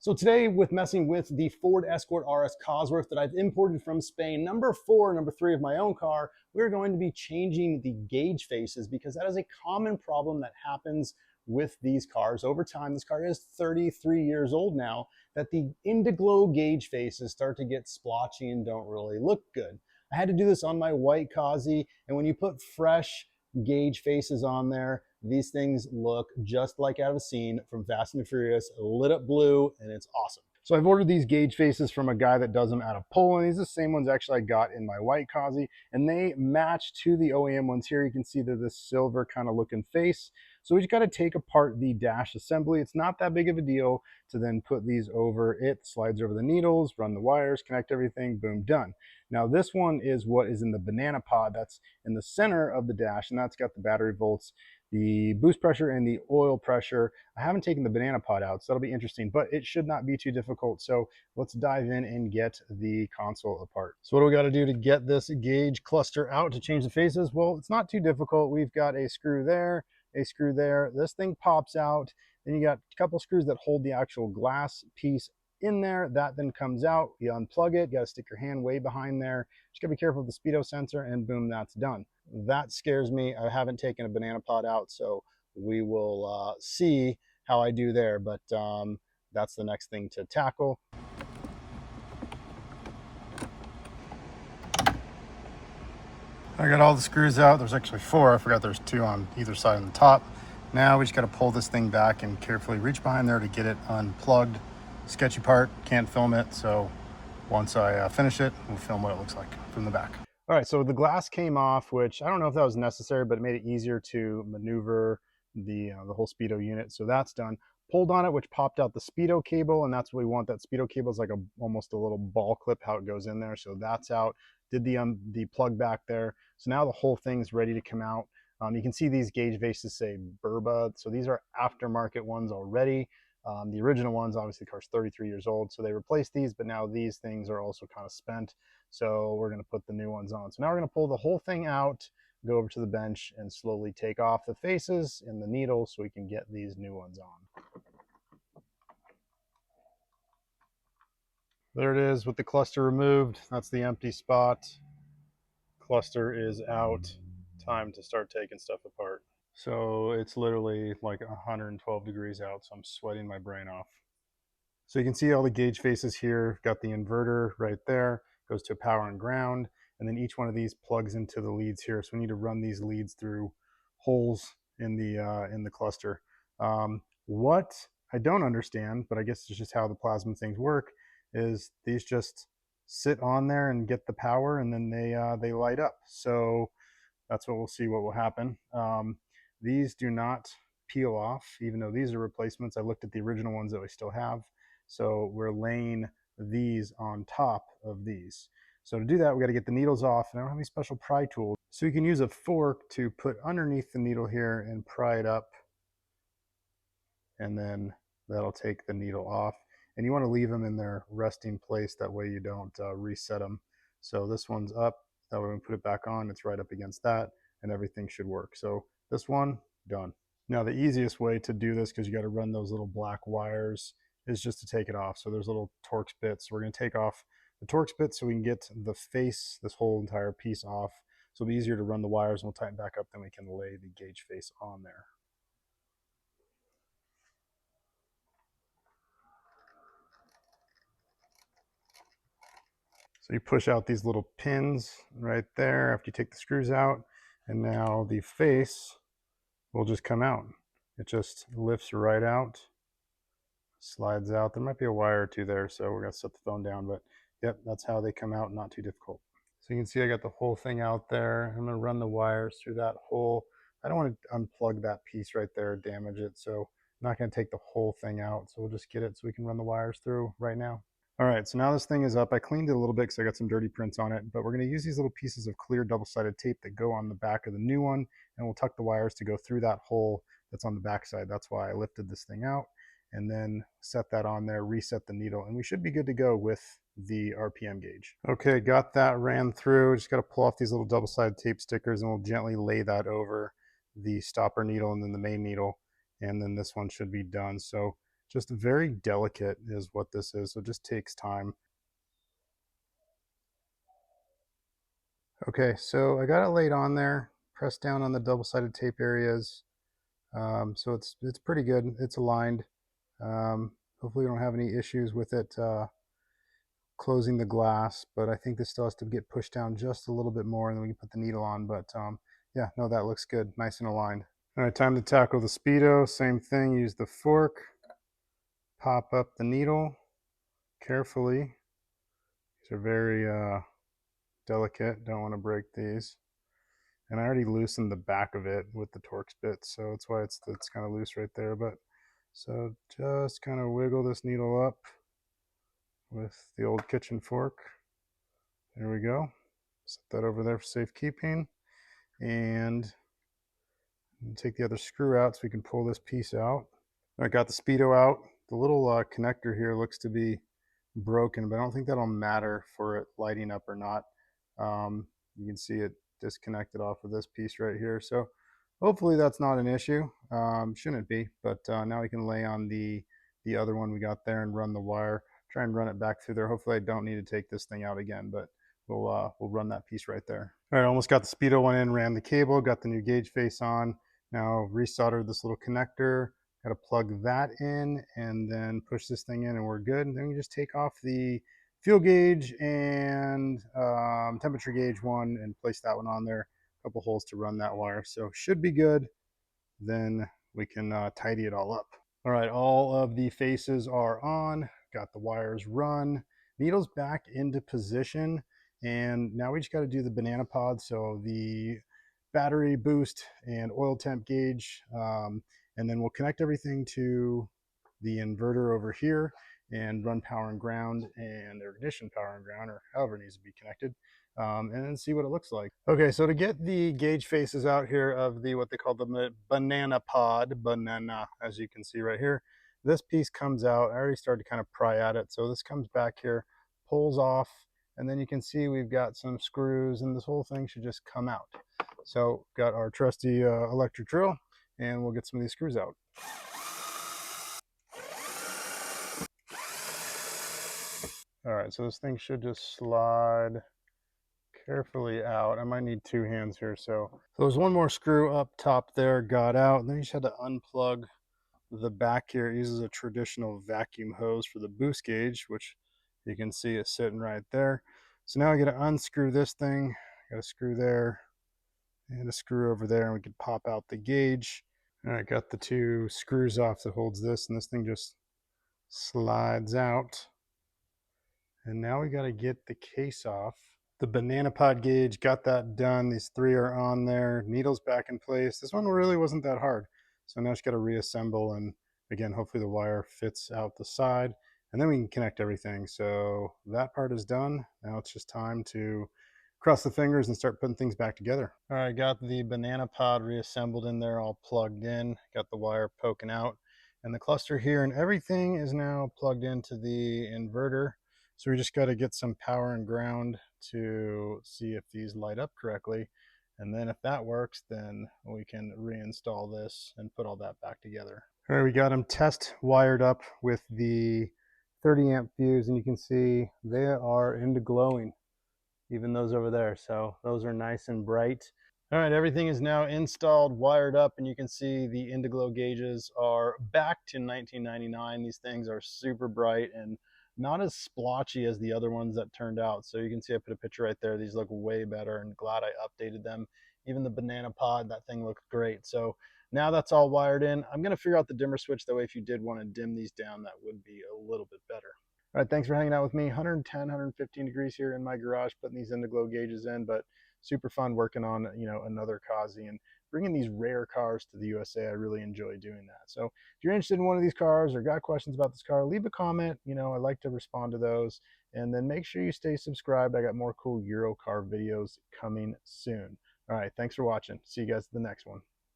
So today, with messing with the Ford Escort RS Cosworth that I've imported from Spain, number 3 of my own car, we're going to be changing the gauge faces because that is a common problem that happens with these cars over time. This car is 33 years old now, that the Indiglo gauge faces start to get splotchy and don't really look good. I had to do this on my white Cosy, and when you put fresh gauge faces on there, these things look just like out of a scene from Fast and the Furious, lit up blue, and it's awesome. So I've ordered these gauge faces from a guy that does them out of Poland. These are the same ones actually I got in my white Cosy, and they match to the OEM ones here. You can see they're this silver kind of looking face. So we just got to take apart the dash assembly. It's not that big of a deal to then put these over it, slides over the needles, run the wires, connect everything, boom, done. Now this one is what is in the banana pod. That's in the center of the dash, and that's got the battery volts, the boost pressure, and the oil pressure. I haven't taken the banana pod out, so that'll be interesting, but it should not be too difficult. So let's dive in and get the console apart. So what do we got to do to get this gauge cluster out to change the faces? Well, it's not too difficult. We've got a screw there, a screw there. This thing pops out. Then you got a couple screws that hold the actual glass piece in there. That then comes out. You unplug it. You got to stick your hand way behind there. Just gotta be careful with the speedo sensor, and boom, that's done. That scares me. I haven't taken a banana pod out, so we will see how I do there, but that's the next thing to tackle. I got all the screws out. There's actually 4. I forgot there's 2 on either side on the top. Now we just got to pull this thing back and carefully reach behind there to get it unplugged. Sketchy part, can't film it, so once I finish it, we'll film what it looks like from the back. All right, so the glass came off, which I don't know if that was necessary, but it made it easier to maneuver the whole speedo unit. So that's done. Pulled on it, which popped out the speedo cable, and that's what we want. That speedo cable is like almost a little ball clip, how it goes in there. So that's out. Did the plug back there. So now the whole thing's ready to come out. You can see these gauge faces say Burba. So these are aftermarket ones already. The original ones, obviously, the car's 33 years old, so they replaced these, but now these things are also kind of spent. So we're going to put the new ones on. So now we're going to pull the whole thing out, go over to the bench, and slowly take off the faces and the needles so we can get these new ones on. There it is with the cluster removed. That's the empty spot. Cluster is out. Time to start taking stuff apart. So it's literally like 112 degrees out, so I'm sweating my brain off. So you can see all the gauge faces here. Got the inverter right there, goes to power and ground, and then each one of these plugs into the leads here. So we need to run these leads through holes in the cluster. What I don't understand, but I guess it's just how the plasma things work, is these just sit on there and get the power, and then they light up. So that's what we'll see what will happen. These do not peel off, even though these are replacements. I looked at the original ones that we still have. So we're laying these on top of these. So to do that, we got to get the needles off, and I don't have any special pry tools. So you can use a fork to put underneath the needle here and pry it up, and then that'll take the needle off. And you want to leave them in their resting place, that way you don't reset them. So this one's up, that way when we put it back on, it's right up against that, and everything should work. So this one, done. Now the easiest way to do this, because you got to run those little black wires, is just to take it off. So there's little Torx bits. We're going to take off the Torx bits so we can get the face, this whole entire piece off. So it'll be easier to run the wires, and we'll tighten back up, then we can lay the gauge face on there. So you push out these little pins right there after you take the screws out, and now the face will just come out. It just lifts right out, slides out. There might be a wire or two there, so we're gonna set the phone down, but yep, that's how they come out, not too difficult. So you can see I got the whole thing out there. I'm gonna run the wires through that hole. I don't want to unplug that piece right there, damage it, so I'm not gonna take the whole thing out. So we'll just get it so we can run the wires through right now. All right, so now this thing is up. I cleaned it a little bit because I got some dirty prints on it, but we're going to use these little pieces of clear double-sided tape that go on the back of the new one, and we'll tuck the wires to go through that hole that's on the back side. That's why I lifted this thing out, and then set that on there, reset the needle, and we should be good to go with the RPM gauge. Okay, got that ran through. Just got to pull off these little double-sided tape stickers, and we'll gently lay that over the stopper needle and then the main needle, and then this one should be done. So Just very delicate is what this is, so it just takes time. Okay, so I got it laid on there, pressed down on the double-sided tape areas. So it's pretty good. It's aligned. Hopefully we don't have any issues with it closing the glass, but I think this still has to get pushed down just a little bit more and then we can put the needle on. But yeah, no, that looks good. Nice and aligned. All right, time to tackle the Speedo. Same thing, use the fork, pop up the needle carefully. These are very delicate, don't want to break these. And I already loosened the back of it with the Torx bit, so that's why it's kind of loose right there. But so just kind of wiggle this needle up with the old kitchen fork. There we go. Set that over there for safekeeping. And take the other screw out so we can pull this piece out. I got the Speedo out. The little connector here looks to be broken, but I don't think that'll matter for it lighting up or not. You can see it disconnected off of this piece right here. So hopefully that's not an issue. Shouldn't be, but now we can lay on the other one we got there and run the wire. Try and run it back through there. Hopefully I don't need to take this thing out again, but we'll run that piece right there. All right, almost got the Speedo one in, ran the cable, got the new gauge face on. Now resoldered this little connector. Got to plug that in and then push this thing in and we're good. And then we just take off the fuel gauge and temperature gauge one and place that one on there. A couple holes to run that wire. So should be good. Then we can tidy it all up. All right, all of the faces are on. Got the wires run. Needle's back into position. And now we just got to do the banana pod. So the battery boost and oil temp gauge. And then we'll connect everything to the inverter over here and run power and ground and air condition power and ground, or however it needs to be connected, and then see what it looks like. Okay, so to get the gauge faces out here of the what they call the banana pod, banana, as you can see right here, this piece comes out. I already started to kind of pry at it, so this comes back here, pulls off, and then you can see we've got some screws, and this whole thing should just come out. So got our trusty electric drill, and we'll get some of these screws out. All right, so this thing should just slide carefully out. I might need two hands here. So there's one more screw up top there, got out, and then you just had to unplug the back here. It uses a traditional vacuum hose for the boost gauge, which you can see is sitting right there. So now I got to unscrew this thing. Got a screw there and a screw over there, and we can pop out the gauge. All right, got the two screws off that holds this, and this thing just slides out. And now we got to get the case off. The banana pod gauge, got that done. These three are on there. Needle's back in place. This one really wasn't that hard. So now I just got to reassemble, and again, hopefully the wire fits out the side, and then we can connect everything. So that part is done. Now it's just time to cross the fingers and start putting things back together. All right, got the banana pod reassembled in there, all plugged in. Got the wire poking out, and the cluster here and everything is now plugged into the inverter. So we just got to get some power and ground to see if these light up correctly. And then if that works, then we can reinstall this and put all that back together. All right, we got them test wired up with the 30 amp fuse, and you can see they are into glowing, even those over there. So those are nice and bright. All right, everything is now installed, wired up, and you can see the Indiglo gauges are back to 1999. These things are super bright and not as splotchy as the other ones that turned out. So you can see I put a picture right there. These look way better, and glad I updated them. Even the banana pod, that thing looks great. So now that's all wired in. I'm going to figure out the dimmer switch. That way, if you did want to dim these down, that would be a little bit better. All right, thanks for hanging out with me. 110, 115 degrees here in my garage, putting these Indiglo gauges in, but super fun working on, another Kazi and bringing these rare cars to the USA. I really enjoy doing that. So if you're interested in one of these cars or got questions about this car, leave a comment. I like to respond to those. And then make sure you stay subscribed. I got more cool Euro car videos coming soon. All right, thanks for watching. See you guys at the next one.